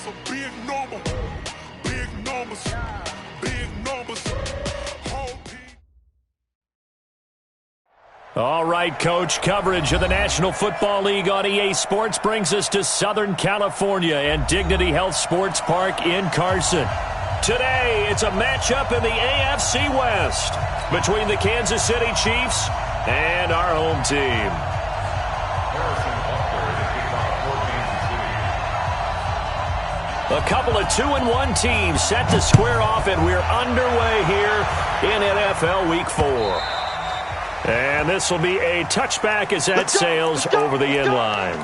a big number. Big numbers. Big numbers. All right, Coach, coverage of the National Football League on EA Sports brings us to Southern California and Dignity Health Sports Park in Carson. Today, it's a matchup in the AFC West between the Kansas City Chiefs and our home team. A couple of 2-1 teams set to square off, and we're underway here in NFL Week 4. And this will be a touchback as that sails over the end line.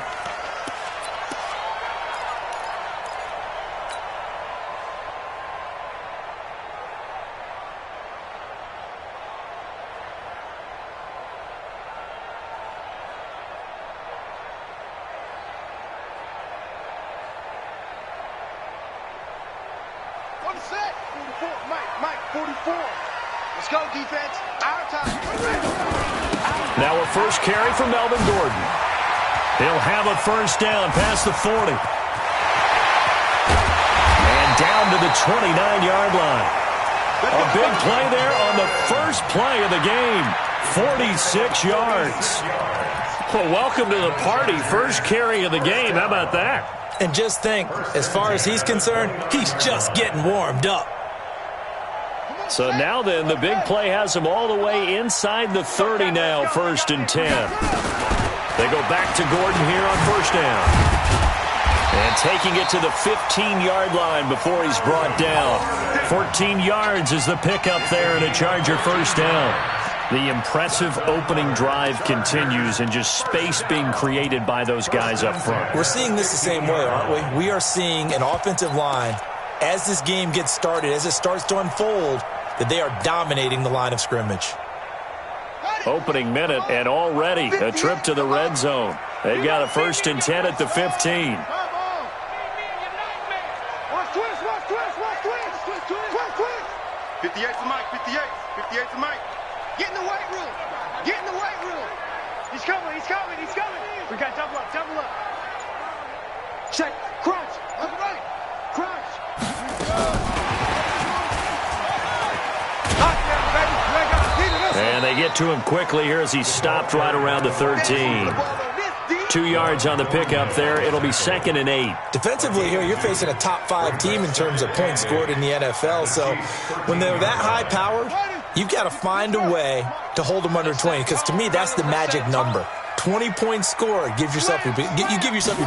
One set. 44. Mike, 44. Let's go, defense. Our time. Now a first carry for Melvin Gordon. He'll have a first down past the 40. And down to the 29-yard line. A big play there on the first play of the game. 46 yards. Well, welcome to the party. First carry of the game. How about that? And just think, as far as he's concerned, he's just getting warmed up. So now then, the big play has him all the way inside the 30 now, 1st and 10. They go back to Gordon here on first down. And taking it to the 15-yard line before he's brought down. 14 yards is the pickup there and a Charger first down. The impressive opening drive continues and just space being created by those guys up front. We're seeing this the same way, aren't we? We are seeing an offensive line, as this game gets started, as it starts to unfold, that they are dominating the line of scrimmage. Opening minute, and already a trip to the red zone. They've got a 1st and 10 at the 15. Watch twist. 58 to Mike, 58 to Mike. Get in the weight room. He's coming. We got double up. Check, crunch. Right. Crunch. And they get to him quickly here as he stopped right around the 13. 2 yards on the pickup there. It'll be 2nd and 8. Defensively here, you're facing a top 5 team in terms of points scored in the NFL. So when they're that high-powered, you've got to find a way to hold them under 20, because to me, that's the magic number. 20 points scored, you give yourself your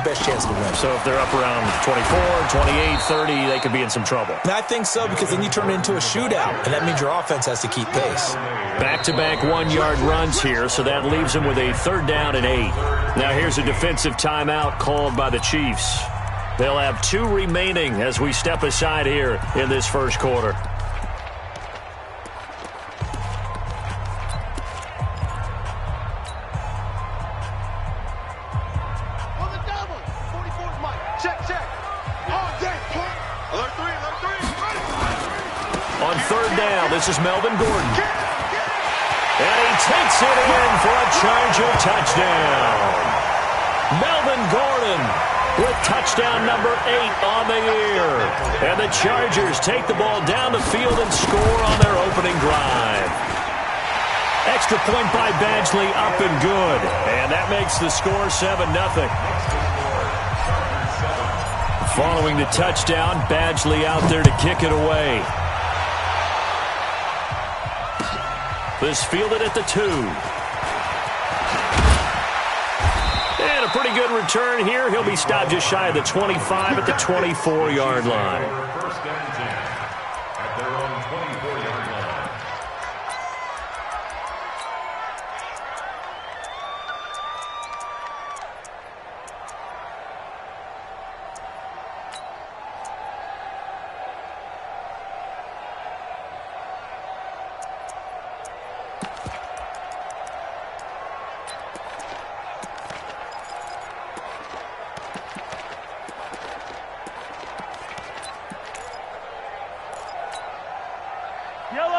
best chance to win. So if they're up around 24, 28, 30, they could be in some trouble. And I think so, because then you turn it into a shootout, and that means your offense has to keep pace. Back-to-back 1-yard runs here, so that leaves them with a 3rd down and 8. Now here's a defensive timeout called by the Chiefs. They'll have 2 remaining as we step aside here in this first quarter. On 3rd down, this is Melvin Gordon. And he takes it in for a Charger touchdown. Melvin Gordon with touchdown number 8 on the year. And the Chargers take the ball down the field and score on their opening drive. Extra point by Badgley, up and good. And that makes the score 7-0. Following the touchdown, Badgley out there to kick it away. This fielded at the 2. And a pretty good return here. He'll be stopped just shy of the 25 at the 24-yard line. First down and 10 at their own 24-yard line.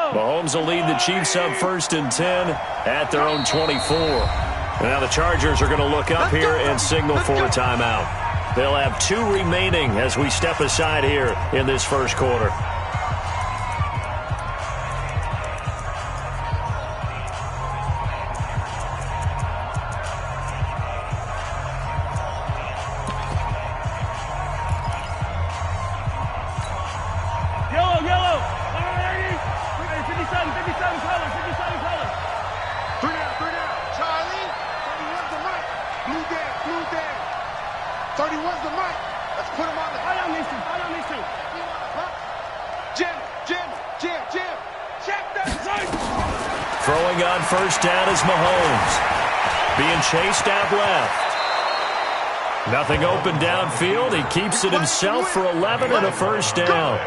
Mahomes will lead the Chiefs up 1st and 10 at their own 24. And now the Chargers are going to look up here and signal for a timeout. They'll have 2 remaining as we step aside here in this first quarter. Throwing on first down is Mahomes. Being chased out left. Nothing open downfield. He keeps it himself for 11 and a first down.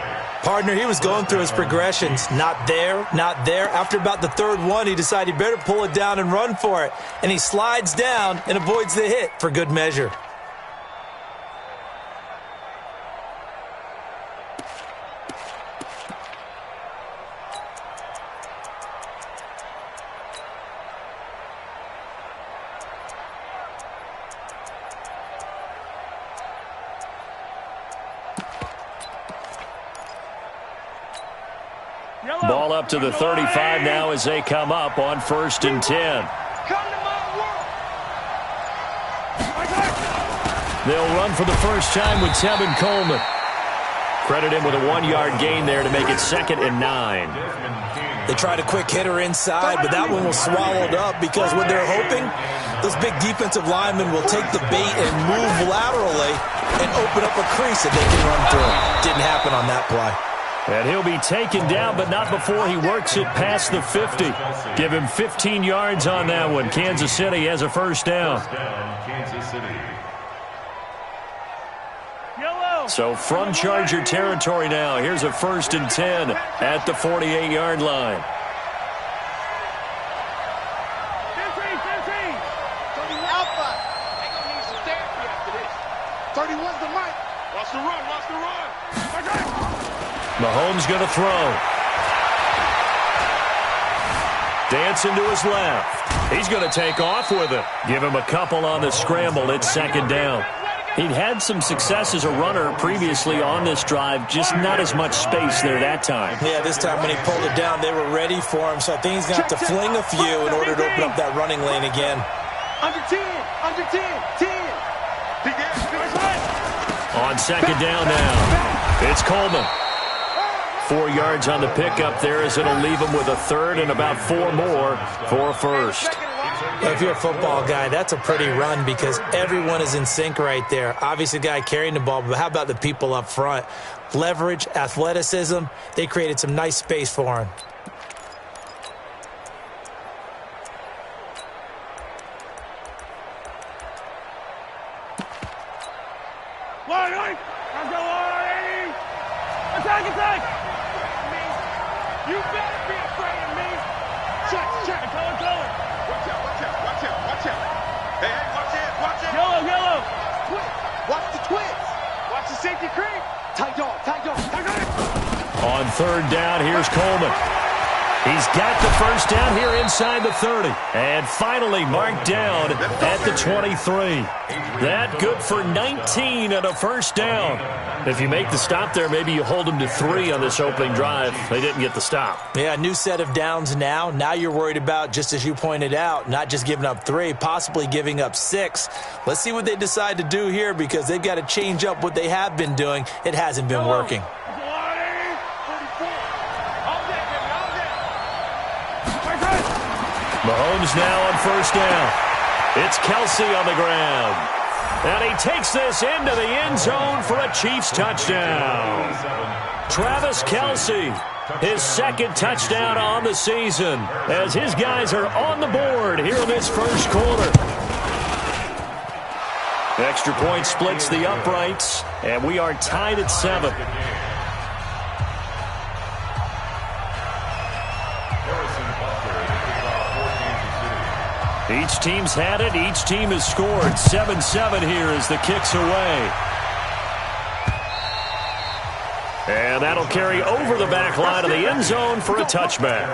Partner, he was going through his progressions. Not there, not there. After about the third one, he decided he better pull it down and run for it. And he slides down and avoids the hit for good measure. Ball up to the 35 now as they come up on 1st and 10. They'll run for the first time with Tevin Coleman. Credit him with a 1-yard gain there to make it 2nd and 9. They tried a quick hitter inside, but that one was swallowed up because what they're hoping, those big defensive linemen will take the bait and move laterally and open up a crease that they can run through. Didn't happen on that play. And he'll be taken down, but not before he works it past the 50. Give him 15 yards on that one. Kansas City has a first down. So from Charger territory now, here's a 1st and 10 at the 48-yard line. 31's the mic. Watch the run, watch the run. Mahomes going to throw. Dancing to his left. He's going to take off with it. Give him a couple on the scramble. It's 2nd down. He'd had some success as a runner previously on this drive, just not as much space there that time. Yeah, this time when he pulled it down, they were ready for him, so I think he's going to have to fling a few in order to open up that running lane again. Under 10, under 10, 10. On 2nd down now, it's Coleman. 4 yards on the pickup there as it'll leave him with a 3rd and about 4 more for a first. If you're a football guy, that's a pretty run because everyone is in sync right there. Obviously, the guy carrying the ball, but how about the people up front? Leverage, athleticism, they created some nice space for him. Attack! You better be afraid of me. Check. Watch out. Hey, watch it. Yellow. Watch the twist. Watch the safety creep. Tight dog. On 3rd down, here's Coleman. He's got the first down here inside the 30. And finally marked down at the 23. That good for 19 and a first down. If you make the stop there, maybe you hold them to 3 on this opening drive. They didn't get the stop. Yeah, new set of downs now. Now you're worried about, just as you pointed out, not just giving up 3, possibly giving up 6. Let's see what they decide to do here because they've got to change up what they have been doing. It hasn't been working. Mahomes now on first down. It's Kelsey on the ground. And he takes this into the end zone for a Chiefs touchdown. Travis Kelce, his 2nd touchdown on the season, as his guys are on the board here in this first quarter. Extra point splits the uprights, and we are tied at 7. Each team's had it. Each team has scored. 7-7 here as the kick's away. And that'll carry over the back line of the end zone for a touchback.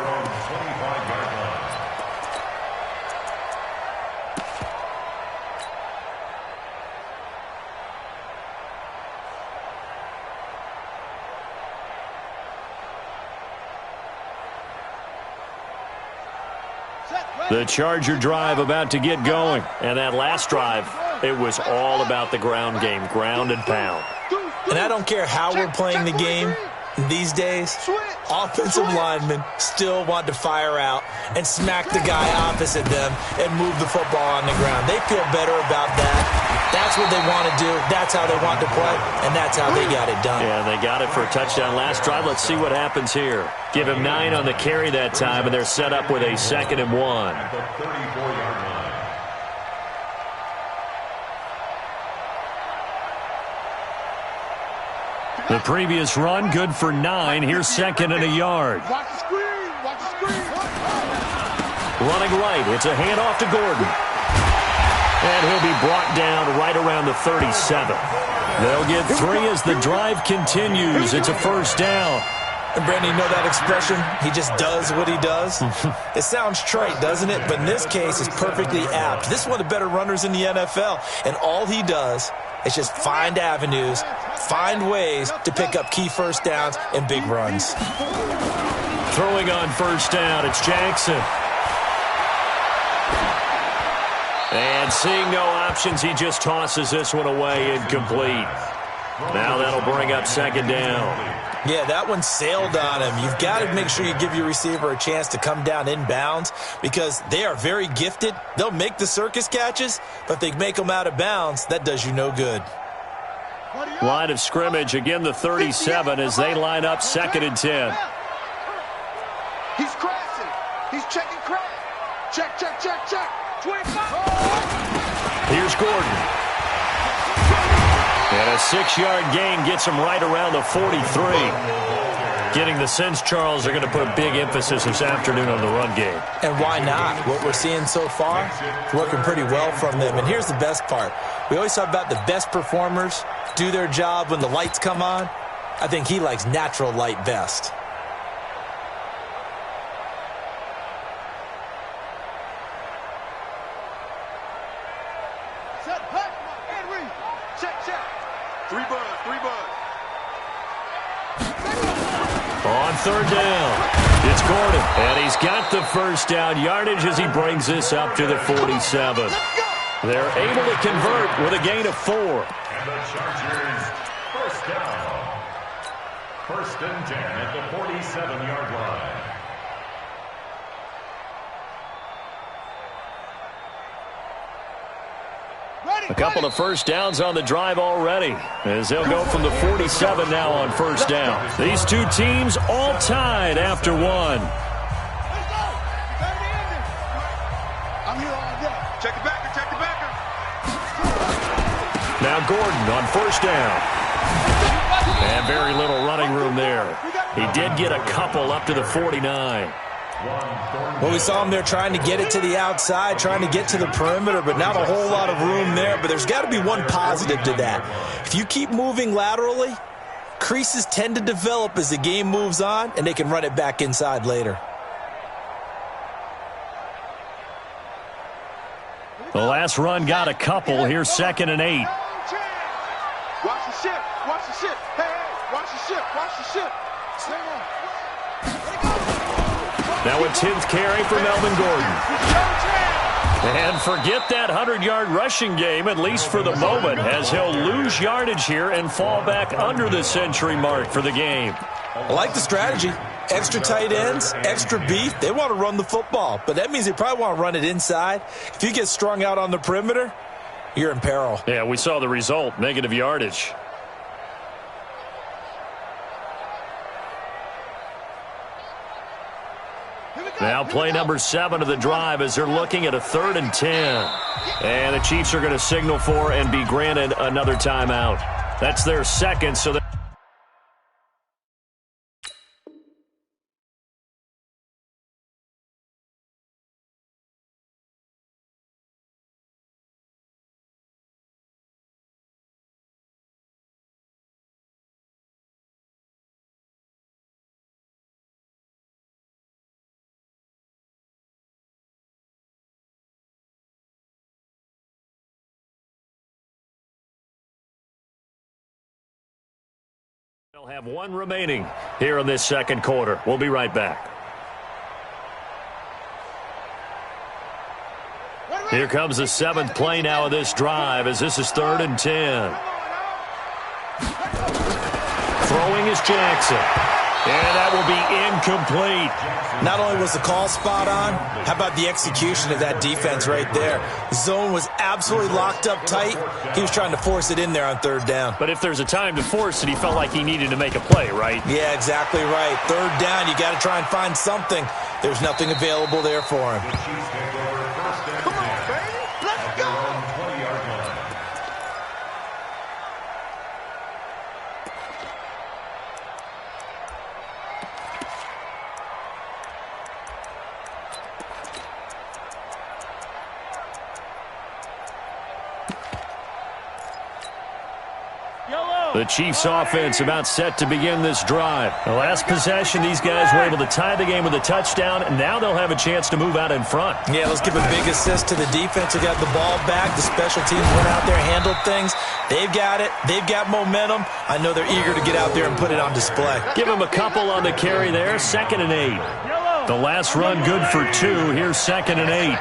The Charger drive about to get going. And that last drive, it was all about the ground game, ground and pound. And I don't care how we're playing the game these days, offensive linemen still want to fire out and smack the guy opposite them and move the football on the ground. They feel better about that. That's what they want to do. That's how they want to play, and that's how they got it done. Yeah, they got it for a touchdown last drive. Let's see what happens here. Give him 9 on the carry that time, and they're set up with a 2nd and 1. At the 34-yard line. The previous run, good for 9. Here's 2nd and a yard. Watch the screen. Watch the screen. Running right. It's a handoff to Gordon. And he'll be brought down right around the 37. They'll get 3 as the drive continues. It's a 1st down. And Brandon, you know that expression? He just does what he does? It sounds trite, doesn't it? But in this case, it's perfectly apt. This is one of the better runners in the NFL. And all he does is just find avenues, find ways to pick up key 1st downs and big runs. Throwing on 1st down, it's Jackson. And seeing no options, he just tosses this one away, incomplete. Now that'll bring up 2nd down. Yeah, that one sailed on him. You've got to make sure you give your receiver a chance to come down inbounds because they are very gifted. They'll make the circus catches, but if they make them out of bounds, that does you no good. Line of scrimmage, again the 37 as they line up 2nd and 10. He's crashing. He's checking crash. Check, check, check, check. Here's Gordon. And a 6-yard gain gets him right around the 43. Getting the sense, Charles, they're going to put a big emphasis this afternoon on the run game. And why not? What we're seeing so far is working pretty well from them. And here's the best part. We always talk about the best performers do their job when the lights come on. I think he likes natural light best. On 3rd down, it's Gordon. And he's got the 1st down yardage as he brings this up to the 47. They're able to convert with a gain of 4. And the Chargers, 1st down. 1st and 10 at the 47-yard line. A couple of 1st downs on the drive already as they'll go from the 47 now on 1st down. These two teams all tied after 1. I'm here all day. Check the backer, check the backer. Now Gordon on 1st down. And very little running room there. He did get a couple up to the 49. Well, we saw him there trying to get it to the outside, trying to get to the perimeter, but not a whole lot of room there. But there's got to be one positive to that. If you keep moving laterally, creases tend to develop as the game moves on, and they can run it back inside later. The last run got a couple. Here's 2nd and 8. Watch the ship. Watch the ship. Hey, hey, watch the ship. Watch the ship. Stay on. Now a 10th carry for Melvin Gordon. And forget that 100-yard rushing game, at least for the moment, as he'll lose yardage here and fall back under the century mark for the game. I like the strategy. Extra tight ends, extra beef. They want to run the football, but that means they probably want to run it inside. If you get strung out on the perimeter, you're in peril. Yeah, we saw the result, negative yardage. Now play number 7 of the drive as they're looking at a 3rd and 10. And the Chiefs are going to signal for and be granted another timeout. That's their 2nd, so they'll have one remaining here in this 2nd quarter. We'll be right back. Here comes the 7th play now of this drive as this is 3rd and 10. Throwing is Jackson. And that will be incomplete. Not only was the call spot on, how about the execution of that defense right there? Zone was absolutely locked up tight. He was trying to force it in there on 3rd down. But if there's a time to force it, he felt like he needed to make a play, right? Yeah, exactly right. 3rd down, you got to try and find something. There's nothing available there for him. Come on, baby. Let's go. The Chiefs offense about set to begin this drive. The last possession, these guys were able to tie the game with a touchdown, and now they'll have a chance to move out in front. Yeah, let's give a big assist to the defense who got the ball back. The special teams went out there, handled things. They've got it. They've got momentum. I know they're eager to get out there and put it on display. Give them a couple on the carry there. 2nd and 8. The last run good for 2. Here's 2nd and 8.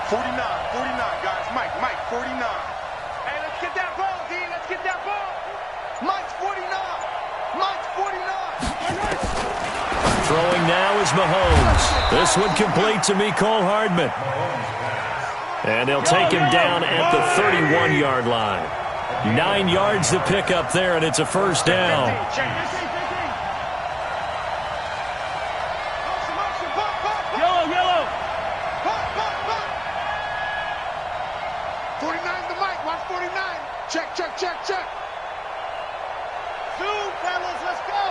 49, guys. Mike, 49. Hey, let's get that ball, D. Let's get that ball. Mike's 49. Mike's 49. Throwing now is Mahomes. This one complete to Mecole Hardman. And they'll take him down at the 31-yard line. 9 yards to pick up there, and it's a 1st down. Check. Soon, fellas, let's go.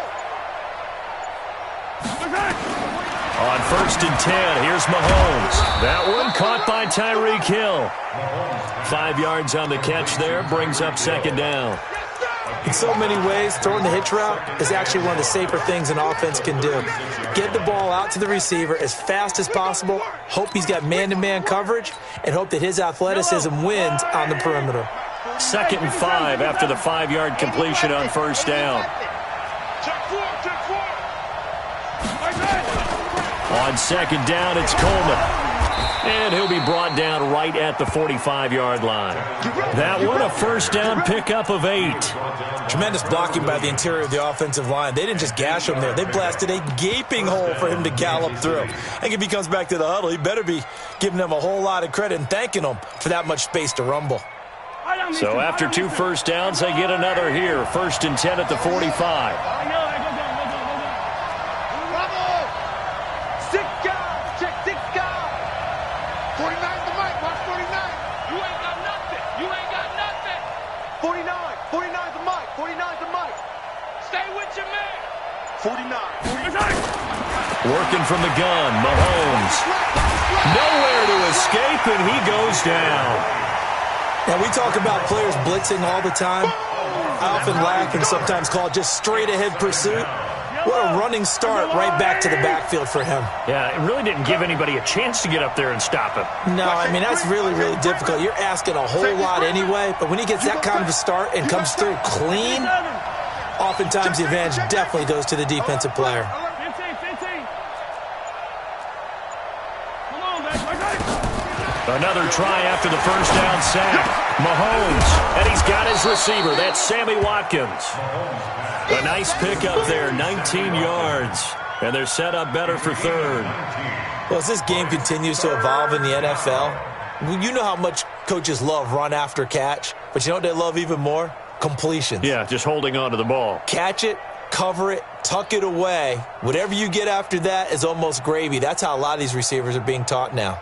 On 1st and 10, here's Mahomes. That one caught by Tyreek Hill. 5 yards on the catch there, brings up 2nd down. In so many ways, throwing the hitch route is actually one of the safer things an offense can do. Get the ball out to the receiver as fast as possible, hope he's got man-to-man coverage, and hope that his athleticism wins on the perimeter. 2nd and 5 after the 5-yard completion on 1st down. On 2nd down, it's Coleman. And he'll be brought down right at the 45-yard line. That one, a 1st down pickup of 8. Tremendous blocking by the interior of the offensive line. They didn't just gash him there. They blasted a gaping hole for him to gallop through. I think if he comes back to the huddle, he better be giving them a whole lot of credit and thanking them for that much space to rumble. So after 2 1st downs, they get another here. 1st and 10 at the 45. Working from the gun, Mahomes. Nowhere to escape, and he goes down. Now, we talk about players blitzing all the time. I often laugh and sometimes call it just straight-ahead pursuit. What a running start right back to the backfield for him. Yeah, it really didn't give anybody a chance to get up there and stop him. No, I mean, that's really, really difficult. You're asking a whole lot anyway, but when he gets that kind of a start and comes through clean, oftentimes the advantage definitely goes to the defensive player. Another try after the 1st down sack. Mahomes, and he's got his receiver. That's Sammy Watkins. A nice pickup there, 19 yards. And they're set up better for 3rd. Well, as this game continues to evolve in the NFL, you know how much coaches love run after catch, but you know what they love even more? Completions. Yeah, just holding on to the ball. Catch it, cover it, tuck it away. Whatever you get after that is almost gravy. That's how a lot of these receivers are being taught now.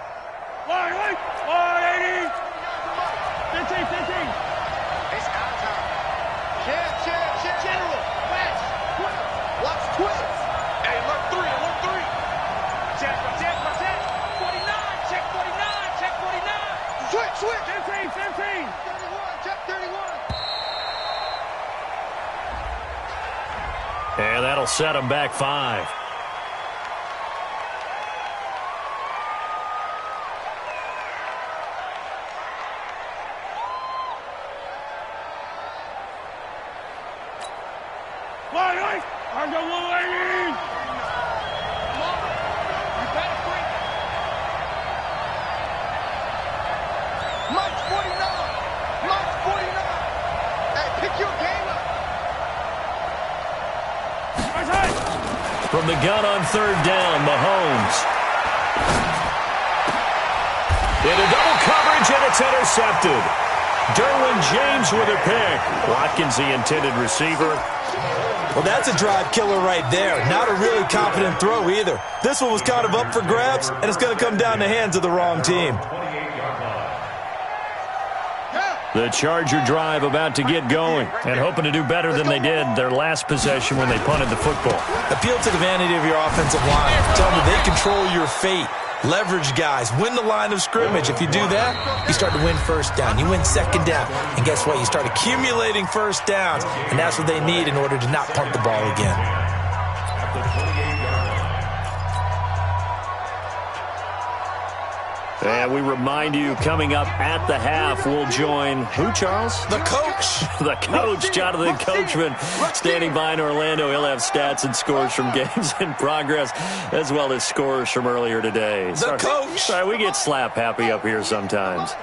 And that'll set him back 5. Mike's 49. Mike's 49. Hey, pick your game up. From the gun on third down, Mahomes. Into double coverage, and it's intercepted. Derwin James with a pick. Watkins, the intended receiver. Well, that's a drive killer right there. Not a really confident throw either. This one was kind of up for grabs, and it's going to come down the hands of the wrong team. The Charger drive about to get going and hoping to do better than they did their last possession when they punted the football. Appeal to the vanity of your offensive line. Tell them they control your fate. Leverage guys. Win the line of scrimmage. If you do that, you start to win first down. You win second down. And guess what? You start accumulating first downs. And that's what they need in order to not punt the ball again. And we remind you, coming up at the half, we'll join who, Charles? The coach. The coach, Jonathan Coachman, standing by in Orlando. He'll have stats and scores from games in progress, as well as scores from earlier today. The coach. Sorry, we get slap happy up here sometimes.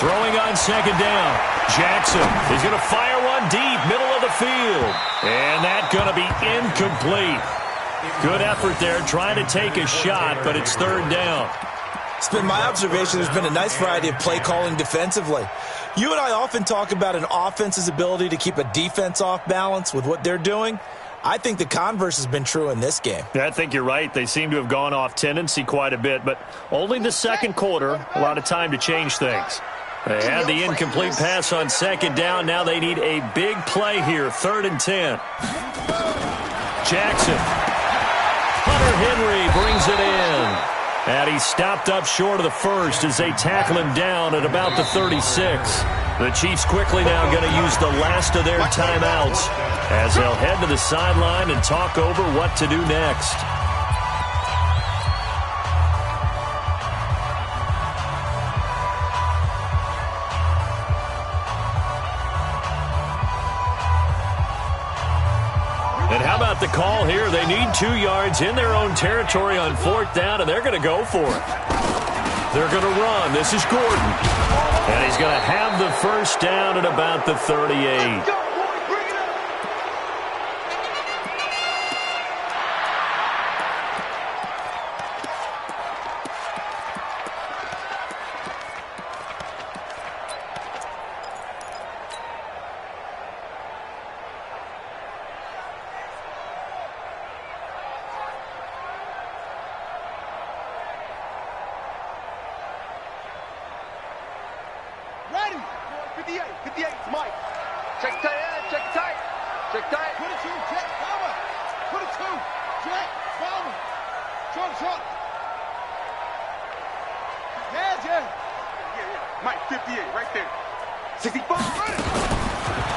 Throwing on second down. Jackson is going to fire one deep, middle of the field. And that's going to be incomplete. Good effort there, trying to take a shot, but it's third down. It's been my observation there's been a nice variety of play calling defensively. You and I often talk about an offense's ability to keep a defense off balance with what they're doing. I think the converse has been true in this game. Yeah, I think you're right. They seem to have gone off tendency quite a bit, but only the second quarter, a lot of time to change things. They had the incomplete pass on second down. Now they need a big play here, 3rd and 10. Jackson. Hunter Henry brings it in. And he's stopped up short of the first as they tackle him down at about the 36. The Chiefs quickly now going to use the last of their timeouts as they'll head to the sideline and talk over what to do next. And how about the call here? They need 2 yards in their own territory on 4th down, and they're going to go for it. They're going to run. This is Gordon. And he's going to have the first down at about the 38.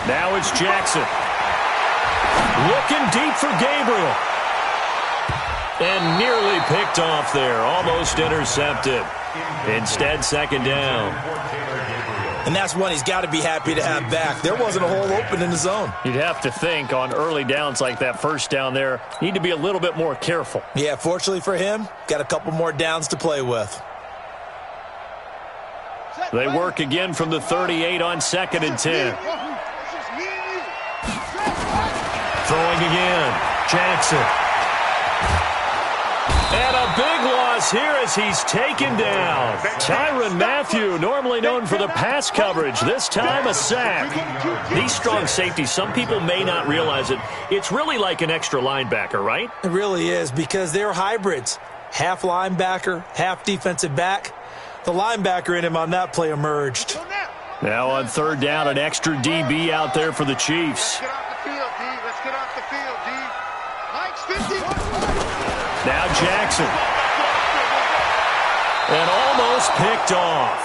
Now it's Jackson. Looking deep for Gabriel. And nearly picked off there. Almost intercepted. Instead, second down. And that's one he's got to be happy to have back. There wasn't a hole open in the zone. You'd have to think on early downs like that first down there, need to be a little bit more careful. Yeah, fortunately for him, got a couple more downs to play with. They work again from the 38 on 2nd and 10. Throwing again. Jackson. And a big loss here as he's taken down. Tyrann Mathieu, normally known for the pass coverage, this time a sack. These strong safeties, some people may not realize it. It's really like an extra linebacker, right? It really is, because they're hybrids. Half linebacker, half defensive back. The linebacker in him on that play emerged. Now on 3rd down, an extra DB out there for the Chiefs. Get off the field, D. Let's get off the field, D. Mike's 50. Now Jackson. And almost picked off.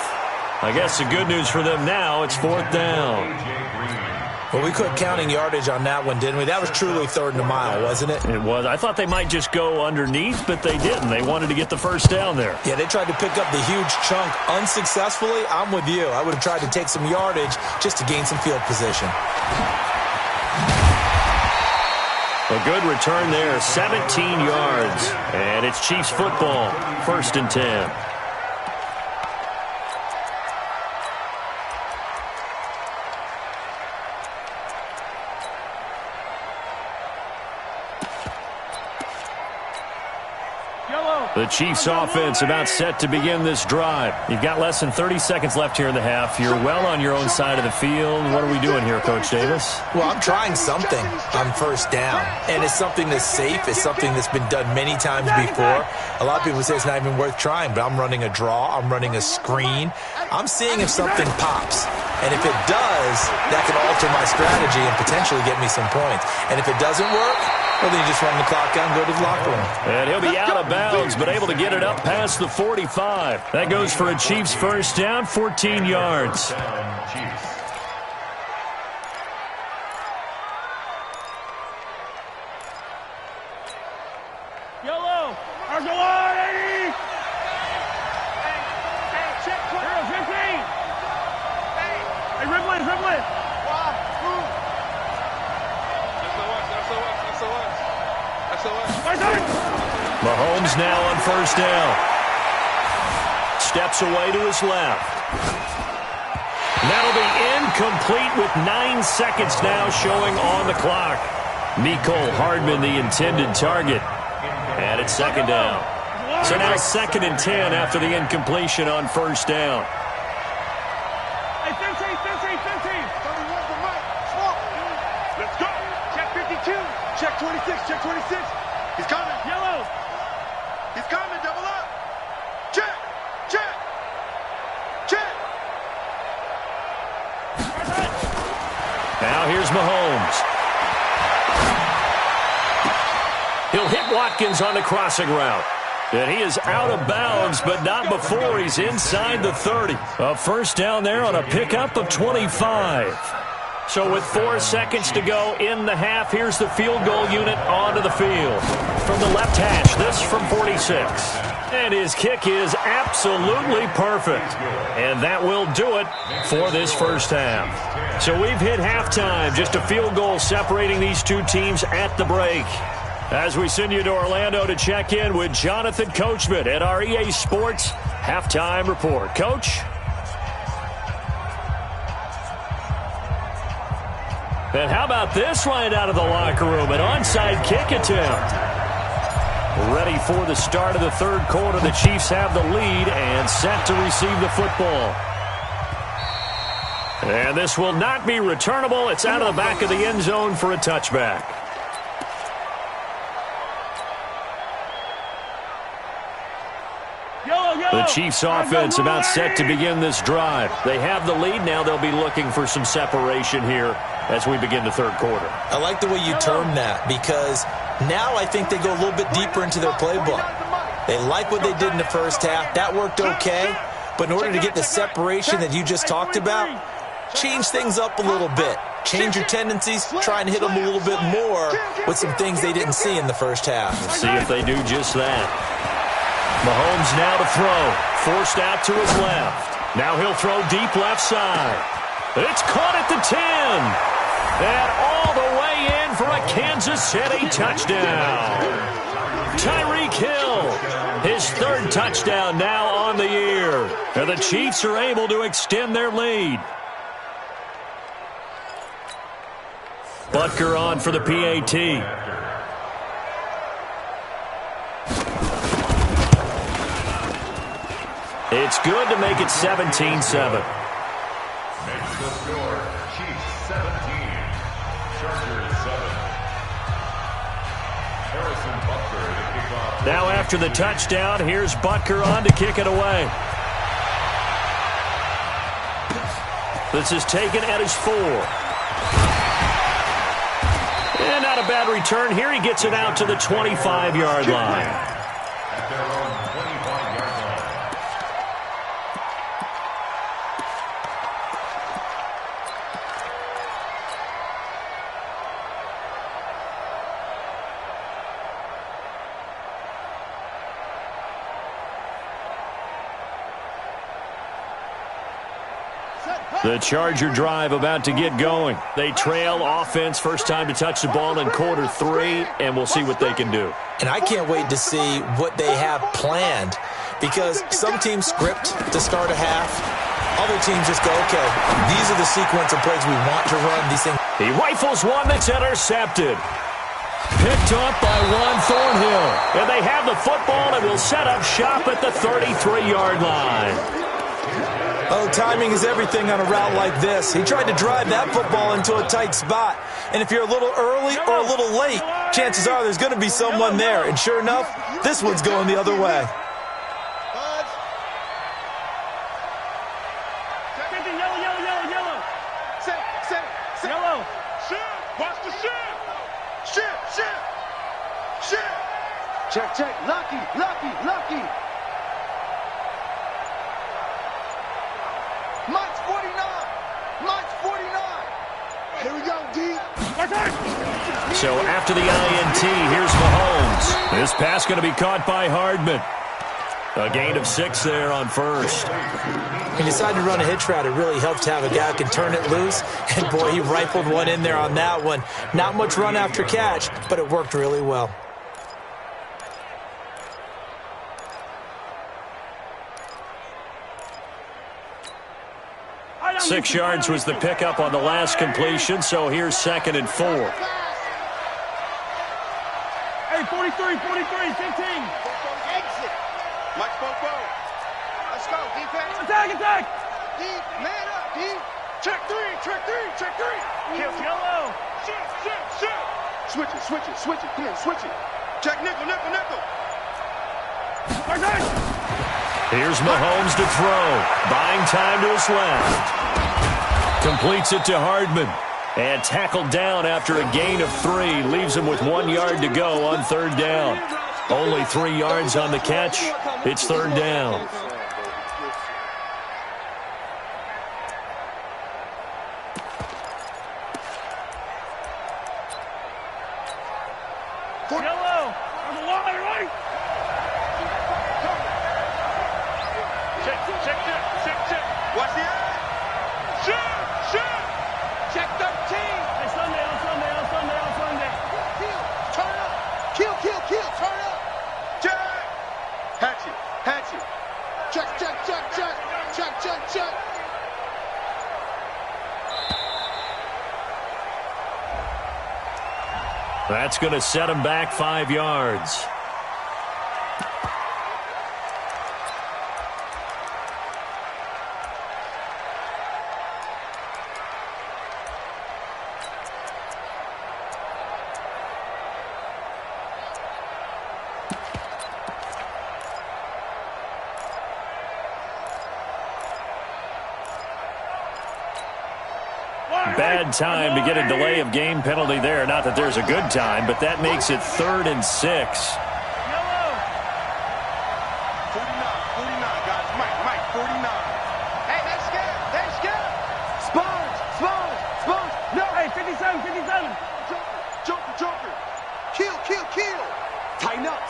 I guess the good news for them now, it's 4th down. Well, we quit counting yardage on that one, didn't we? That was truly 3rd and a mile, wasn't it? It was. I thought they might just go underneath, but they didn't. They wanted to get the first down there. Yeah, they tried to pick up the huge chunk unsuccessfully. I'm with you. I would have tried to take some yardage just to gain some field position. A good return there, 17 yards. And it's Chiefs football, 1st and 10. The Chiefs offense about set to begin this drive. You've got less than 30 seconds left here in the half. You're well on your own side of the field. What are we doing here, Coach Davis? Well, I'm trying something on 1st down, and it's something that's safe. It's something that's been done many times before. A lot of people say it's not even worth trying, but I'm running a draw. I'm running a screen. I'm seeing if something pops. And if it does, that can alter my strategy and potentially get me some points. And if it doesn't work, well, then you just run the clock out and go to the locker room. And he'll be out of bounds, but able to get it up past the 45. That goes for a Chiefs first down, 14 yards. Yellow, Argyle 80. Hey, check 15. Hey, Riblin. Mahomes now on 1st down. Steps away to his left. That'll be incomplete with 9 seconds now showing on the clock. Mecole Hardman, the intended target. And it's 2nd down. So now 2nd and 10 after the incompletion on 1st down. Hey, 15. Let's go. Check 52. Check 26. He's coming. Yellow. He's coming. Double up. Check. Now here's Mahomes. He'll hit Watkins on the crossing route. And he is out of bounds, but not before he's inside the 30. A first down there on a pickup of 25. So with 4 seconds to go in the half, here's the field goal unit onto the field. From the left hash, this from 46. And his kick is absolutely perfect. And that will do it for this first half. So we've hit halftime, just a field goal separating these two teams at the break. As we send you to Orlando to check in with Jonathan Coachman at our EA Sports Halftime Report. Coach? And how about this right out of the locker room? An onside kick attempt. Ready for the start of the 3rd quarter. The Chiefs have the lead and set to receive the football. And this will not be returnable. It's out of the back of the end zone for a touchback. The Chiefs offense about set to begin this drive. They have the lead. Now they'll be looking for some separation here as we begin the 3rd quarter. I like the way you term that, because now I think they go a little bit deeper into their playbook. They like what they did in the first half. That worked okay. But in order to get the separation that you just talked about, change things up a little bit. Change your tendencies, try and hit them a little bit more with some things they didn't see in the first half. Let's see if they do just that. Mahomes now to throw. Forced out to his left. Now he'll throw deep left side. It's caught at the 10. And all the way in for a Kansas City touchdown. Tyreek Hill, his 3rd touchdown now on the year. And the Chiefs are able to extend their lead. Butker on for the PAT. It's good to make it 17-7. Makes the score, Chiefs 17, Chargers 7. Harrison Butker to kick off. Now after the touchdown, here's Butker on to kick it away. This is taken at his 4. And not a bad return. Here he gets it out to the 25-yard line. At their own 25-yard line. The Charger drive about to get going. They trail offense, first time to touch the ball in quarter 3, and we'll see what they can do. And I can't wait to see what they have planned, because some teams script to start a half. Other teams just go, okay, these are the sequence of plays we want to run. These things. He rifles one that's intercepted. Picked up by Juan Thornhill. And they have the football and will set up shop at the 33-yard line. Oh, timing is everything on a route like this. He tried to drive that football into a tight spot. And if you're a little early or a little late, chances are there's going to be someone there. And sure enough, this one's going the other way. Yellow. Shift. Watch the shift. Shift. Check. Lucky. Mike's 49. Here we go, D. So after the INT, here's Mahomes. This pass going to be caught by Hardman. A gain of 6 there on first. He decided to run a hitch route. It really helped to have a guy who can turn it loose. And, boy, he rifled one in there on that one. Not much run after catch, but it worked really well. Six yards was the pickup on the last completion, so here's 2nd and 4. Hey, 43, 15. Exit. Mike Bobo. Let's go, defense. Attack. D, man up, D. Check three. Kill yellow. Shift. Switch it. Come on, switch it. Check nickel. Here's Mahomes to throw. Buying time to his left. Completes it to Hardman. And tackled down after a gain of 3. Leaves him with 1 yard to go on 3rd down. Only 3 yards on the catch. It's 3rd down. Yellow. On the line, right? Check. Watch the eye. Shoot. Check 13. Hey, Sunday. Turn up. Kill. Turn up. Check. Hatchet. Check. That's going to set him back 5 yards. Bad time to get a delay of game penalty there. Not that there's a good time, but that makes it 3rd and 6. Yellow. 49, guys. Mike, 49. Hey, they scared. Sponge. No. Hey, 57. Joker. Kill. Tighten up.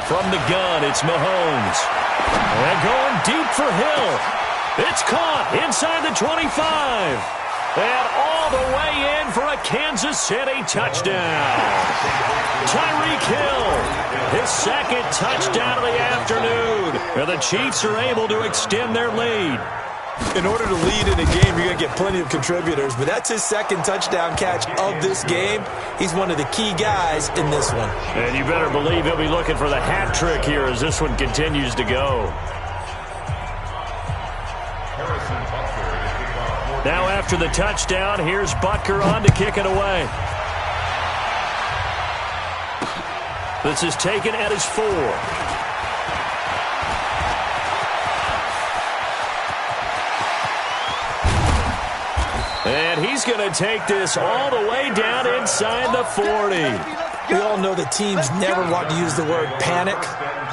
From the gun, it's Mahomes. And going deep for Hill. It's caught inside the 25. And all the way in for a Kansas City touchdown. Tyreek Hill, his 2nd touchdown of the afternoon. And the Chiefs are able to extend their lead. In order to lead in a game, you're going to get plenty of contributors, but that's his 2nd touchdown catch of this game. He's one of the key guys in this one. And you better believe he'll be looking for the hat trick here as this one continues to go. Now after the touchdown, here's Butker on to kick it away. This is taken at his 4. And he's going to take this all the way down inside the 40. We all know that teams never want to use the word panic,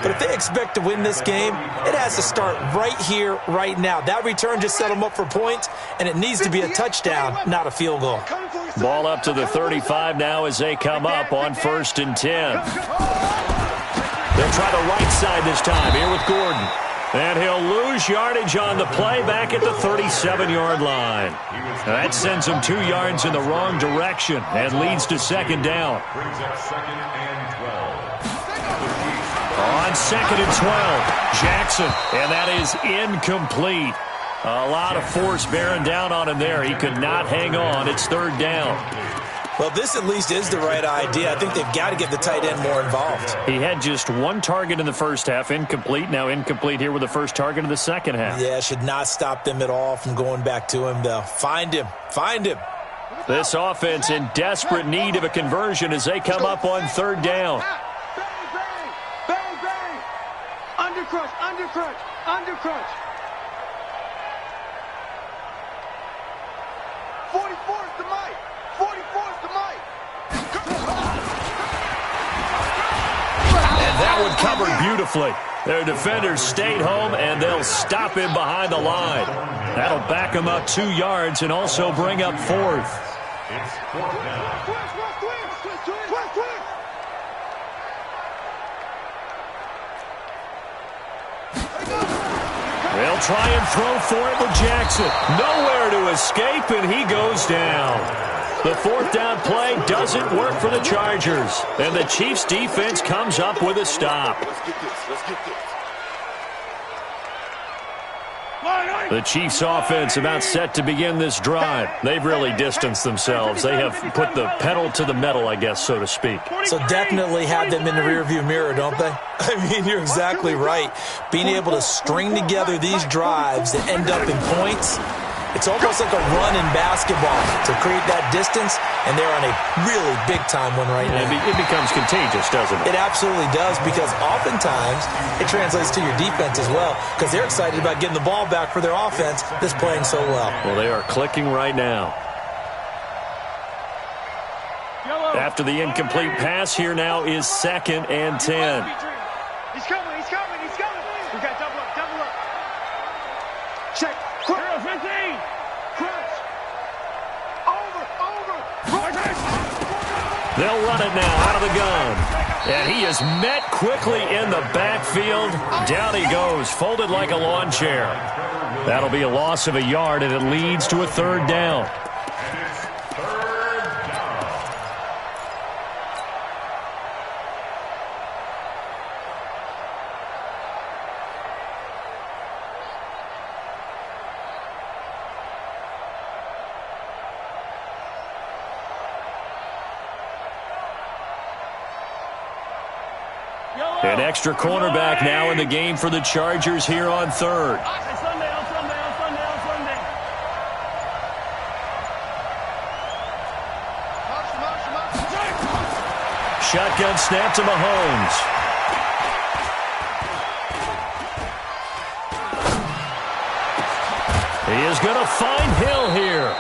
but if they expect to win this game, it has to start right here, right now. That return just set them up for points, and it needs to be a touchdown, not a field goal. Ball up to the 35 now as they come up on 1st and 10. They'll try the right side this time here with Gordon. And he'll lose yardage on the play back at the 37-yard line. That sends him 2 yards in the wrong direction and leads to second down. Brings up 2nd and 12. On 2nd and 12, Jackson, and that is incomplete. A lot of force bearing down on him there. He could not hang on. It's 3rd down. Well, this at least is the right idea. I think they've got to get the tight end more involved. He had just 1 target in the first half, incomplete. Now incomplete here with the first target of the second half. Yeah, should not stop them at all from going back to him, though. Find him. Find him. This offense in desperate need of a conversion as they come up on 3rd down. Bang, bang, bang, bang. Undercrunch, undercrunch, undercrunch. 44 is the mic. 44 is the mic. And that one covered beautifully. Their defenders stayed home, and they'll stop him behind the line. That'll back him up 2 yards and also bring up 4th. It's 4th down. They'll try and throw for it with Jackson. Nowhere to escape, and he goes down. The 4th down play doesn't work for the Chargers. And the Chiefs' defense comes up with a stop. Let's get this. Let's get this. The Chiefs' offense about set to begin this drive. They've really distanced themselves. They have put the pedal to the metal, I guess, so to speak. So definitely have them in the rearview mirror, don't they? I mean, you're exactly right. Being able to string together these drives that end up in points, it's almost like a run in basketball to create that distance, and they're on a really big-time one right now. It becomes contagious, doesn't it? It absolutely does, because oftentimes it translates to your defense as well, because they're excited about getting the ball back for their offense that's playing so well. Well, they are clicking right now. After the incomplete pass, here now is 2nd and 10. He's coming, he's coming, he's coming. We got double up, double up. Check. Quick. 15. Crunch. Over. They'll run it now out of the gun. And he is met quickly in the backfield. Down he goes, folded like a lawn chair. That'll be a loss of a yard, and it leads to a 3rd down. An extra cornerback now in the game for the Chargers here on 3rd. Sunday. Shotgun snap to Mahomes. He is going to find Hill here.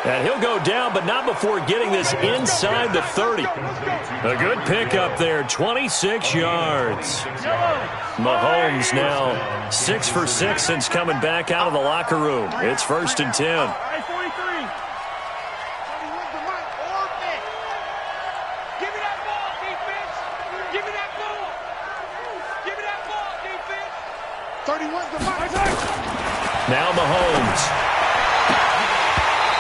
And he'll go down, but not before getting this inside the 30. A good pickup there, 26 yards. Mahomes now 6 for 6 since coming back out of the locker room. It's 1st and 10. Now Mahomes.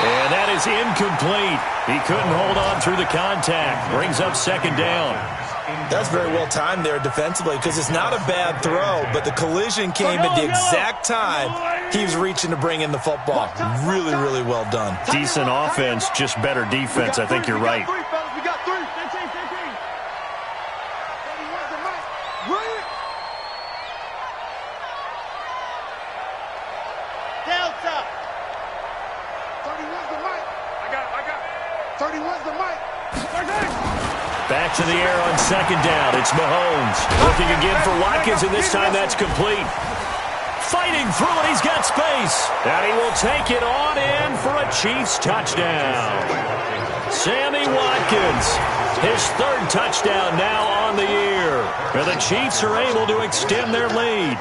And that is incomplete. He couldn't hold on through the contact. Brings up 2nd down. That's very well timed there defensively, because it's not a bad throw, but the collision came at the exact time he was reaching to bring in the football. Really, really well done. Decent offense, just better defense. I think you're right. We got 3. Delta. 31's the mic. I got it. 31's the mic. Back to the air on 2nd down. It's Mahomes. Looking again for Watkins, and this time that's complete. Fighting through it. He's got space. And he will take it on in for a Chiefs touchdown. Sammy Watkins, his 3rd touchdown now on the year. And the Chiefs are able to extend their lead.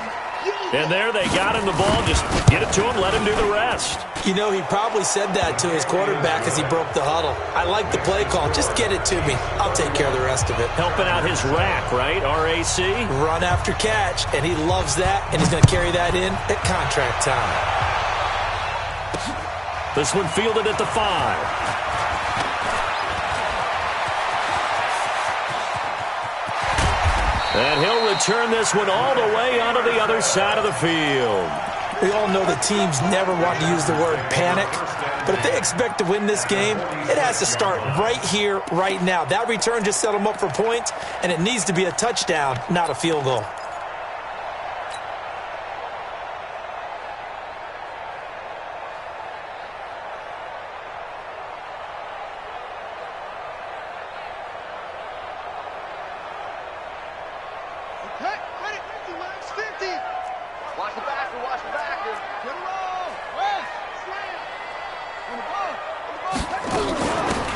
And there they got him the ball. Just get it to him, let him do the rest. You know, he probably said that to his quarterback as he broke the huddle. I like the play call. Just get it to me. I'll take care of the rest of it. Helping out his rack, right? RAC? Run after catch, and he loves that, and he's going to carry that in at contract time. This one fielded at the 5. And he'll return this one all the way onto the other side of the field. We all know the teams never want to use the word panic, but if they expect to win this game, it has to start right here, right now. That return just set them up for points, and it needs to be a touchdown, not a field goal.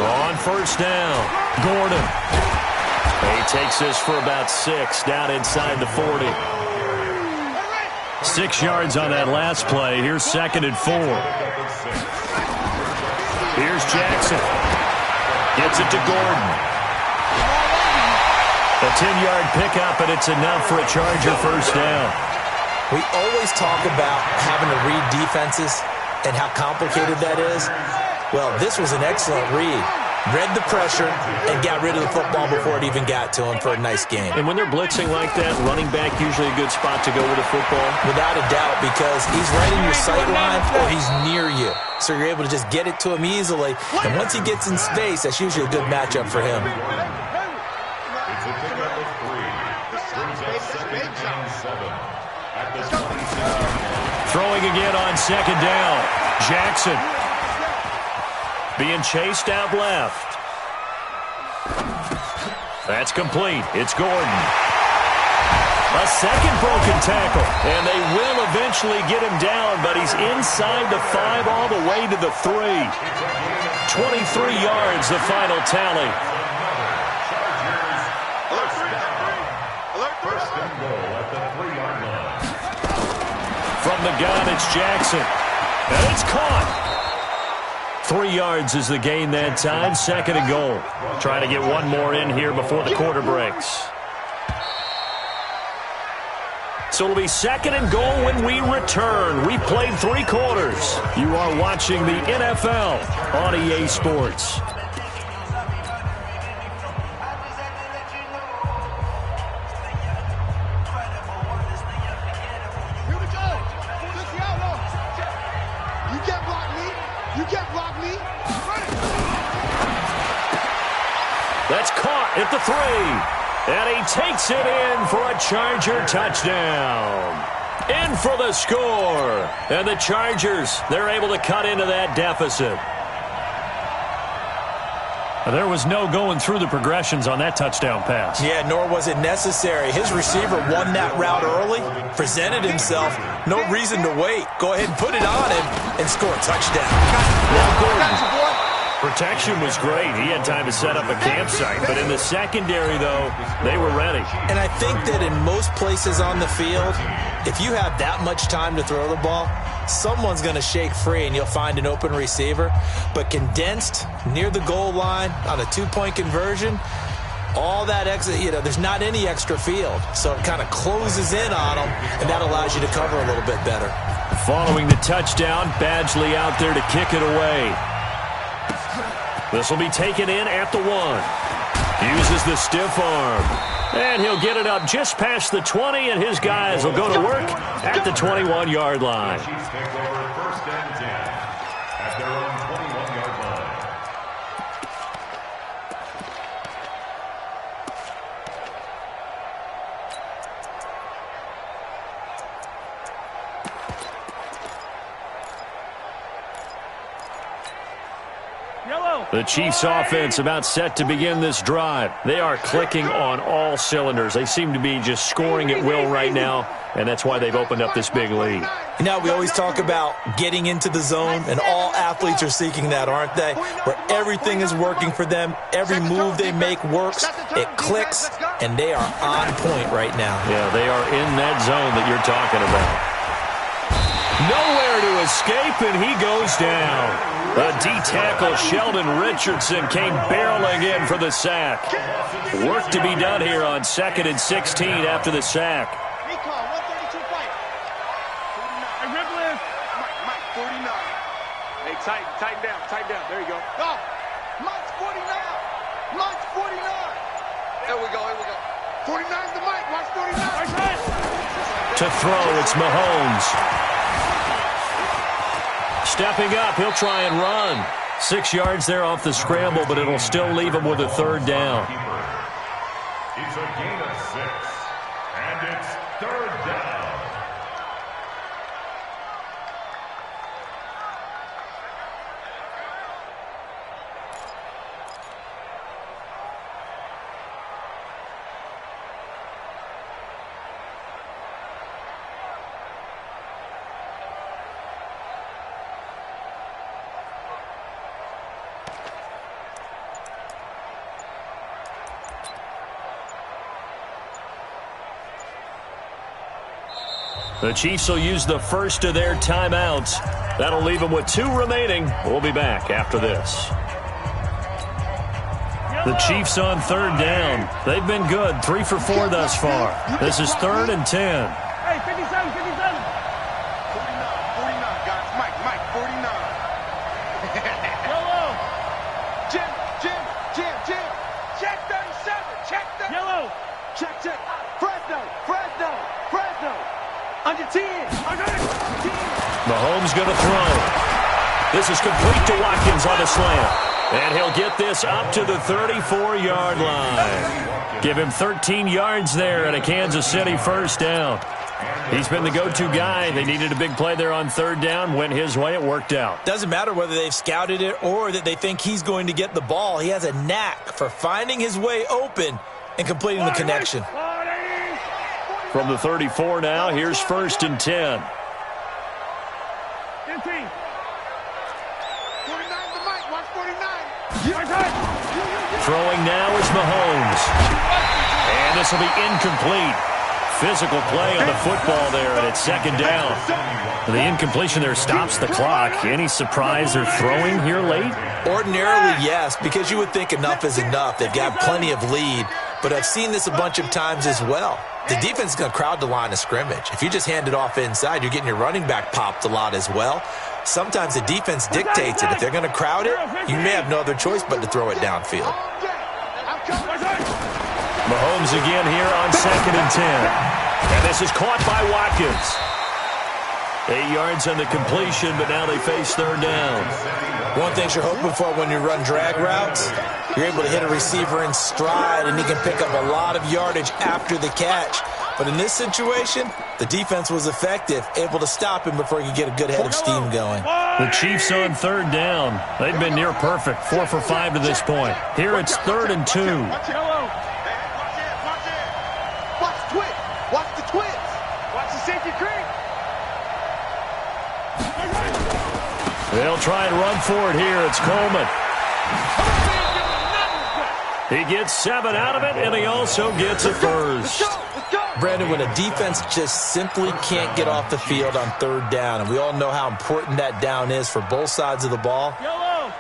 On first down, Gordon. He takes this for about 6 down inside the 40. 6 yards on that last play. Here's 2nd and 4. Here's Jackson. Gets it to Gordon. A 10-yard pickup, and it's enough for a Charger first down. We always talk about having to read defenses and how complicated that is. Well, this was an excellent read. Read the pressure and got rid of the football before it even got to him for a nice game. And when they're blitzing like that, running back usually a good spot to go with the football? Without a doubt, because he's right in your sight line or he's near you. So you're able to just get it to him easily. And once he gets in space, that's usually a good matchup for him. It's a pickup of 3. Brings up 2nd and 7 at the 26. Throwing again on 2nd down. Jackson. Being chased out left. That's complete. It's Gordon. A second broken tackle. And they will eventually get him down, but he's inside the 5 all the way to the 3. 23 yards, the final tally. First and goal at the 3-yard line. From the gun, it's Jackson. And it's caught. 3 yards is the gain that time. 2nd and goal. Trying to get one more in here before the quarter breaks. So it'll be 2nd and goal when we return. We played 3 quarters. You are watching the NFL on EA Sports. That's caught at the 3. And he takes it in for a Charger touchdown. In for the score. And the Chargers, they're able to cut into that deficit. There was no going through the progressions on that touchdown pass. Yeah, nor was it necessary. His receiver won that route early, presented himself. No reason to wait. Go ahead and put it on him and score a touchdown. Now Gordon. Protection was great. He had time to set up a campsite. But in the secondary, though, they were ready. And I think that in most places on the field, if you have that much time to throw the ball, someone's going to shake free and you'll find an open receiver. But condensed near the goal line on a 2-point conversion, all that extra, there's not any extra field. So it kind of closes in on them, and that allows you to cover a little bit better. Following the touchdown, Badgley out there to kick it away. This will be taken in at the 1. Uses the stiff arm. And he'll get it up just past the 20, and his guys will go to work at the 21-yard line. Chiefs take over 1st and 10 at their own 21-yard line. Yellow. The Chiefs offense about set to begin this drive. They are clicking on all cylinders. They seem to be just scoring at will right now, and that's why they've opened up this big lead. You know, we always talk about getting into the zone, and all athletes are seeking that, aren't they? Where everything is working for them, every move they make works, it clicks, and they are on point right now. Yeah, they are in that zone that you're talking about. Nowhere to escape, and he goes down. The D-tackle Sheldon Richardson came barreling in for the sack. Work to be done here on 2nd and 16 after the sack. Recon, 132 fight. 49. Mike, 49. Hey, tighten down. There you go. Oh, Mike's 49. Mike's 49. There we go. 49's the Mike. Mike's 49. To throw, it's Mahomes. Stepping up, he'll try and run. 6 yards there off the scramble, but it'll still leave him with a 3rd down. It's a gain of 6, and it's 3rd down. The Chiefs will use the first of their timeouts. That'll leave them with 2 remaining. We'll be back after this. The Chiefs on 3rd down. They've been good, 3 for 4 thus far. This is 3rd and 10. Hey, 57. 49, guys. Mike, 49. Yellow. Jim. Check 37. Yellow. Check. Fresno. Under 10. Mahomes going to throw. This is complete to Watkins on the slant. And he'll get this up to the 34-yard line. Give him 13 yards there and a Kansas City 1st down. He's been the go-to guy. They needed a big play there on 3rd down. Went his way. It worked out. Doesn't matter whether they've scouted it or that they think he's going to get the ball. He has a knack for finding his way open and completing the connection. From the 34 now, here's 1st and 10. 49 the Mike. Watch 49. Throwing now is Mahomes. And this will be incomplete. Physical play on the football there, and it's 2nd down. The incompletion there stops the clock. Any surprise they're throwing here late? Ordinarily, yes, because you would think enough is enough. They've got plenty of lead, but I've seen this a bunch of times as well. The defense is going to crowd the line of scrimmage. If you just hand it off inside, you're getting your running back popped a lot as well. Sometimes the defense dictates it. If they're going to crowd it, you may have no other choice but to throw it downfield. Mahomes again here on 2nd and 10. And this is caught by Watkins. 8 yards on the completion, but now they face 3rd down. One thing you're hoping for when you run drag routes, you're able to hit a receiver in stride, and he can pick up a lot of yardage after the catch. But in this situation, the defense was effective, able to stop him before he could get a good head of steam going. The Chiefs on 3rd down. They've been near perfect, 4 for 5 to this point. Here it's 3rd and 2. Watch the twins. Watch the safety creep. They'll try and run for it here. It's Coleman. He gets 7 out of it, and he also gets a first. Brandon, when a defense just simply can't get off the field on 3rd down, and we all know how important that down is for both sides of the ball,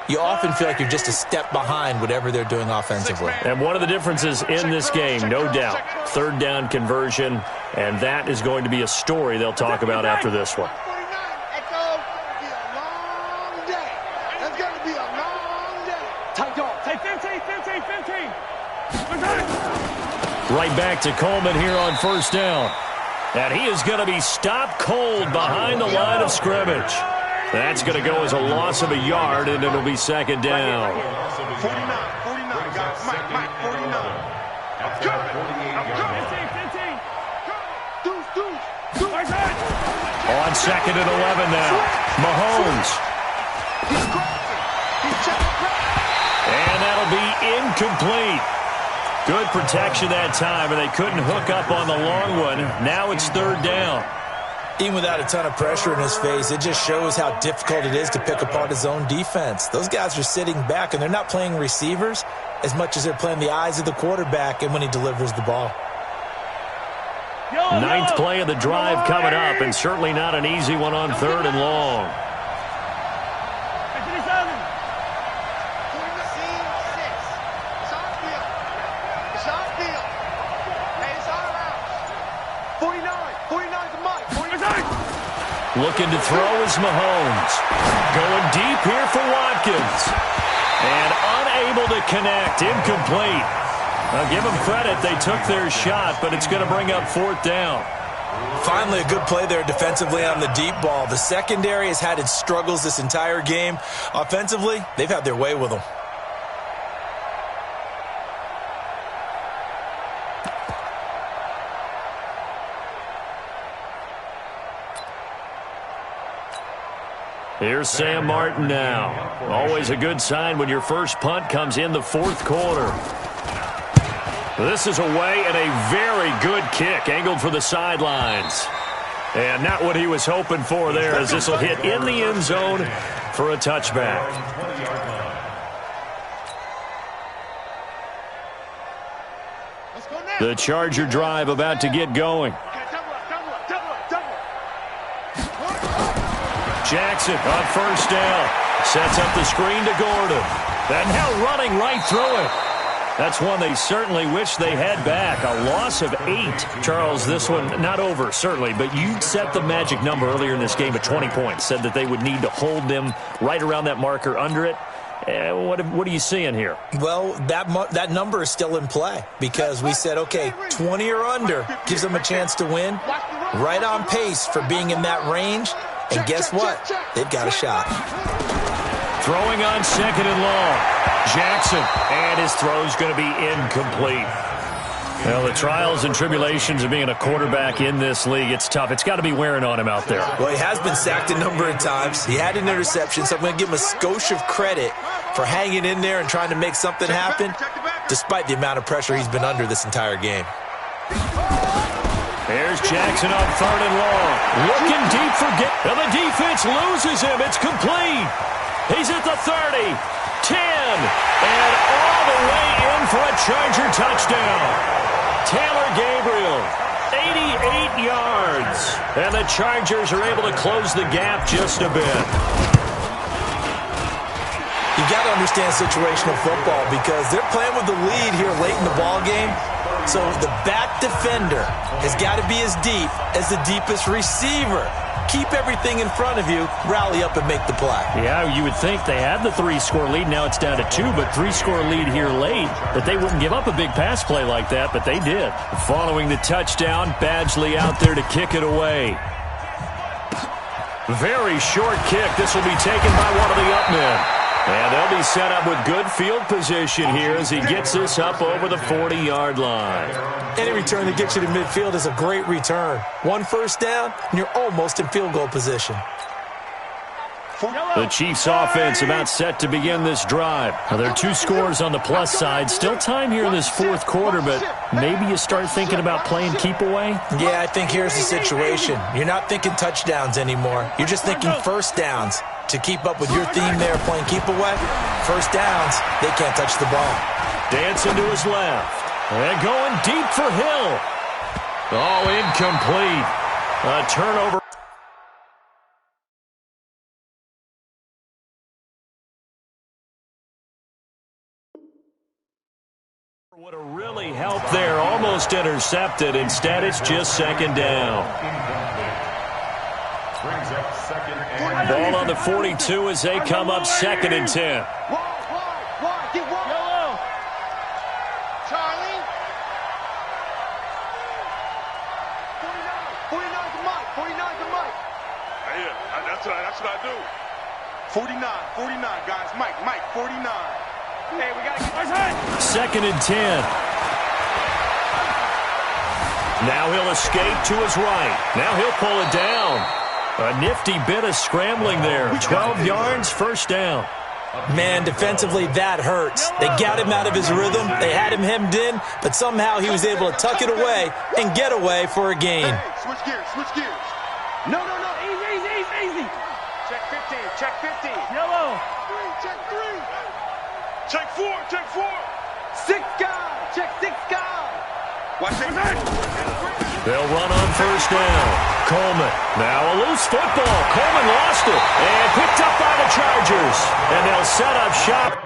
you often feel like you're just a step behind whatever they're doing offensively. And one of the differences in this game, no doubt, 3rd down conversion, and that is going to be a story they'll talk about after this one. Right back to Coleman here on 1st down. And he is going to be stopped cold behind the line of scrimmage. That's going to go as a loss of a yard, and it'll be 2nd down. 49, guys. Mike, 49. I'm coming. 15. On 2nd and 11 now. Mahomes. He's checking. that'll be incomplete. Good protection that time, and they couldn't hook up on the long one. Now it's third down. Even without a ton of pressure in his face, it just shows how difficult it is to pick apart his own defense. Those guys are sitting back, and they're not playing receivers as much as they're playing the eyes of the quarterback and when he delivers the ball. Ninth play of the drive coming up, and certainly not an easy one on third and long. Looking to throw is Mahomes. Going deep here for Watkins. And unable to connect. Incomplete. I'll give them credit. They took their shot, but it's going to bring up fourth down. Finally, a good play there defensively on the deep ball. The secondary has had its struggles this entire game. Offensively, they've had their way with them. Here's Sam Martin now. Always a good sign when your first punt comes in the fourth quarter. This is away and a very good kick angled for the sidelines. And not what he was hoping for there, as this will hit in the end zone for a touchback. The Charger drive about to get going. Jackson on first down. Sets up the screen to Gordon. And now running right through it. That's one they certainly wish they had back. A loss of 8. Charles, this one not over, certainly, but you set the magic number earlier in this game at 20 points. Said that they would need to hold them right around that marker under it. What are you seeing here? Well, that number is still in play because we said, okay, 20 or under gives them a chance to win. Right on pace for being in that range. And guess what? They've got a shot. Throwing on second and long. Jackson, and his throw's going to be incomplete. Well, the trials and tribulations of being a quarterback in this league, it's tough. It's got to be wearing on him out there. Well, he has been sacked a number of times. He had an interception, so I'm going to give him a skosh of credit for hanging in there and trying to make something happen, despite the amount of pressure he's been under this entire game. There's Jackson on third and long. Looking deep for and the defense loses him. It's complete. He's at the 30, 10, and all the way in for a Charger touchdown. Taylor Gabriel, 88 yards. And the Chargers are able to close the gap just a bit. You got to understand situational football because they're playing with the lead here late in the ball game. So the back defender has got to be as deep as the deepest receiver. Keep everything in front of you, rally up and make the play. Yeah, you would think they had the 3-score lead. Now it's down to 2, but 3-score lead here late. That they wouldn't give up a big pass play like that, but they did. Following the touchdown, Badgley out there to kick it away. Very short kick. This will be taken by one of the up men. And they'll be set up with good field position here as he gets this up over the 40-yard line. Any return that gets you to midfield is a great return. One first down, and you're almost in field goal position. The Chiefs offense about set to begin this drive. Now, there are 2 scores on the plus side. Still time here in this fourth quarter, but maybe you start thinking about playing keep away? Yeah, I think here's the situation. You're not thinking touchdowns anymore. You're just thinking first downs. To keep up with your theme there, playing keep away, first downs, they can't touch the ball. Dancing to his left. And going deep for Hill. Oh, incomplete. A turnover. Would have really helped there. Almost intercepted. Instead, it's just second down. Brings up second and Ball on the 42 as they come up second and 10. Wide, get wide. Yellow. Charlie. 49 to Mike. 49 to Mike. Yeah, that's what I do. 49, guys. Mike, 49. Hey, we got to get our Second and 10. Now he'll escape to his right. Now he'll pull it down. A nifty bit of scrambling there. 12 yards, first down. Man, defensively, that hurts. They got him out of his rhythm. They had him hemmed in, but somehow he was able to tuck it away and get away for a gain. Hey, switch gears, switch gears. No, easy. Check 15, check 15. Yellow. 3, check 3. Check 4, check 4. 6 guy, check 6 guy. Watch it. They'll run on first down. Coleman. Now a loose football. Coleman lost it and picked up by the Chargers. And they'll set up shop.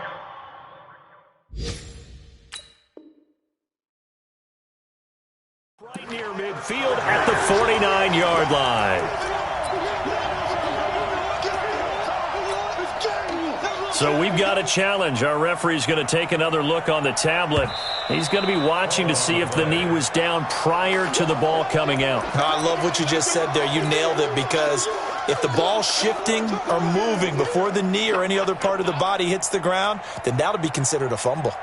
Right near midfield at the 49-yard line. So we've got a challenge. Our referee's going to take another look on the tablet. He's going to be watching to see if the knee was down prior to the ball coming out. I love what you just said there. You nailed it, because if the ball's shifting or moving before the knee or any other part of the body hits the ground, then that'll be considered a fumble.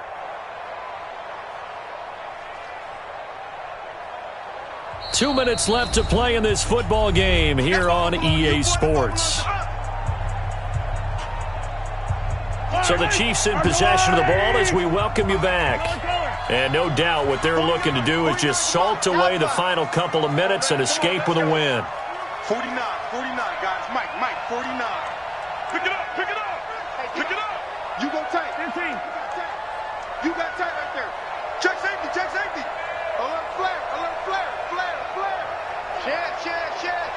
Two minutes left to play in this football game here on EA Sports. So the Chiefs in possession of the ball as we welcome you back. And no doubt what they're looking to do is just salt away the final couple of minutes and escape with a win. 49, guys. Mike, 49. Pick it up. Pick it up. You go tight. 15. You got tight right there. Check safety. Alert flare. Check.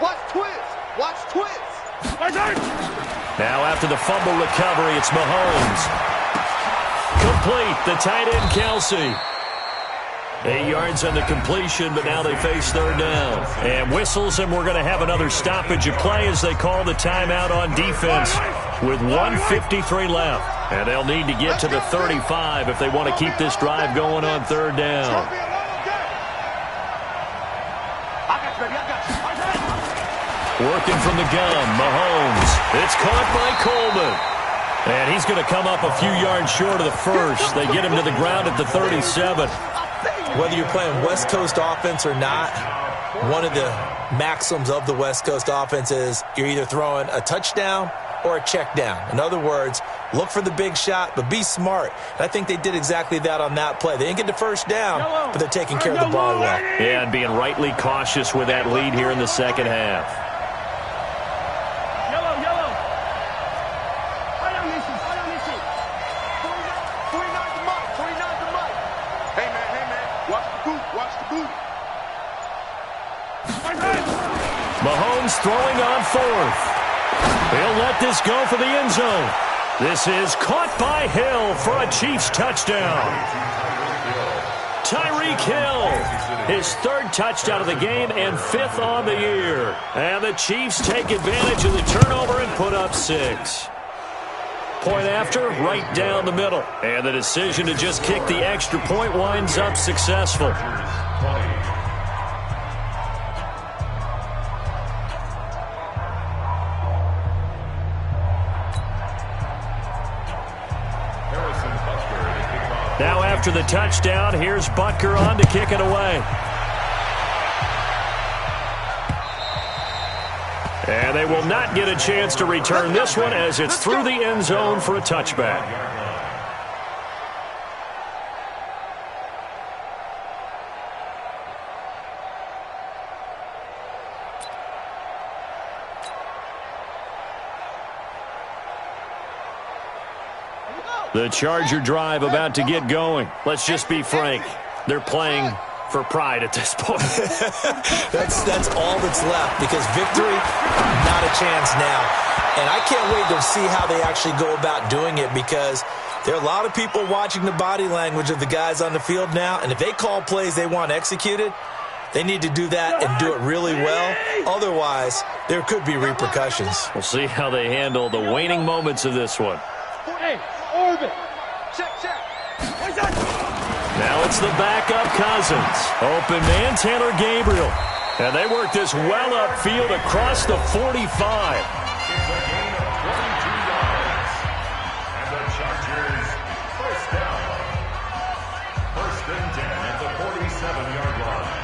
Watch twist. Now after the fumble recovery, it's Mahomes. Complete, the tight end Kelsey. 8 yards on the completion, but now they face third down. And whistles, and we're going to have another stoppage of play as they call the timeout on defense with 1:53 left. And they'll need to get to the 35 if they want to keep this drive going on third down. Working from the gun, Mahomes. It's caught by Coleman. And he's going to come up a few yards short of the first. They get him to the ground at the 37. Whether you're playing West Coast offense or not, one of the maxims of the West Coast offense is you're either throwing a touchdown or a check down. In other words, look for the big shot, but be smart. And I think they did exactly that on that play. They didn't get the first down, but they're taking care of the ball well. Yeah, and being rightly cautious with that lead here in the second half. Mahomes throwing on fourth. He'll let this go for the end zone. This is caught by Hill for a Chiefs touchdown. Tyreek Hill, his third touchdown of the game and fifth on the year. And the Chiefs take advantage of the turnover and put up 6. Point after, right down the middle. And the decision to just kick the extra point winds up successful. Now after the touchdown, here's Butker on to kick it away. And they will not get a chance to return this one as it's through the end zone for a touchback. The Charger drive about to get going. Let's just be frank. They're playing for pride at this point. That's all that's left, because victory, not a chance now. And I can't wait to see how they actually go about doing it, because there are a lot of people watching the body language of the guys on the field now, and if they call plays they want executed, they need to do that and do it really well. Otherwise, there could be repercussions. We'll see how they handle the waning moments of this one. Hey, orbit. Check. Now it's the backup Cousins. Open man, Taylor Gabriel. And they work this well upfield across the 45. It's a gain of 22 yards. And the Chargers first down. 1st and 10 at the 47-yard line.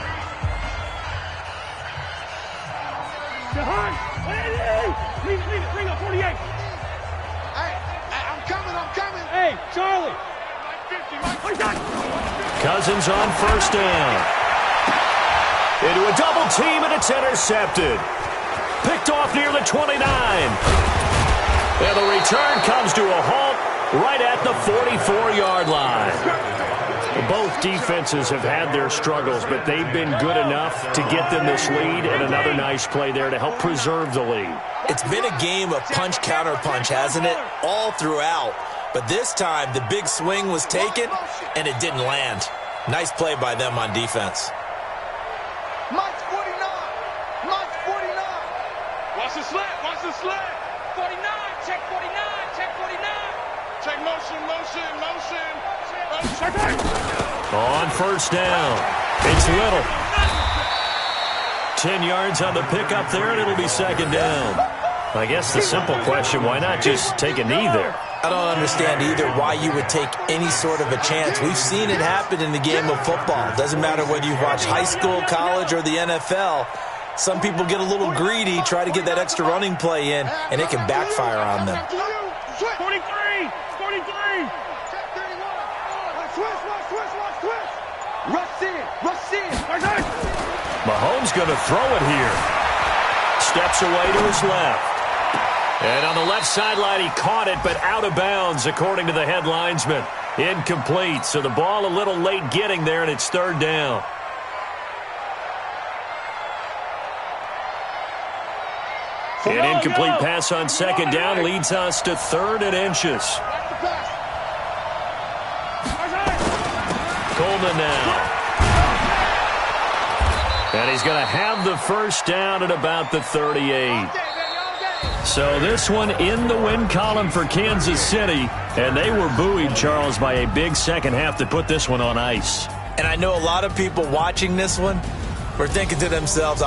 Leave it, bring up 48. Hey, Hey, Charlie. Cousins on first down. Into a double team, and it's intercepted. Picked off near the 29. And the return comes to a halt right at the 44-yard line. Both defenses have had their struggles, but they've been good enough to get them this lead, and another nice play there to help preserve the lead. It's been a game of punch-counter-punch, hasn't it? All throughout. But this time, the big swing was taken, and it didn't land. Nice play by them on defense. Mike's 49. Mike's 49. Watch the slant. Watch the slant. 49. Check 49. Check 49. Check motion, motion, motion. On first down, it's Little. 10 yards on the pickup there, and it'll be second down. I guess the simple question, why not just take a knee there? I don't understand either why you would take any sort of a chance. We've seen it happen in the game of football. Doesn't matter whether you watch high school, college, or the NFL. Some people get a little greedy, try to get that extra running play in, and it can backfire on them. 43. 43. Rush in. Rush in. Mahomes going to throw it here. Steps away to his left. And on the left sideline, he caught it, but out of bounds, according to the head linesman. Incomplete, so the ball a little late getting there, and it's third down. An incomplete pass on second down leads us to third and inches. Coleman now. And he's going to have the first down at about the 38. So this one in the win column for Kansas City. And they were buoyed, Charles, by a big second half that put this one on ice. And I know a lot of people watching this one were thinking to themselves,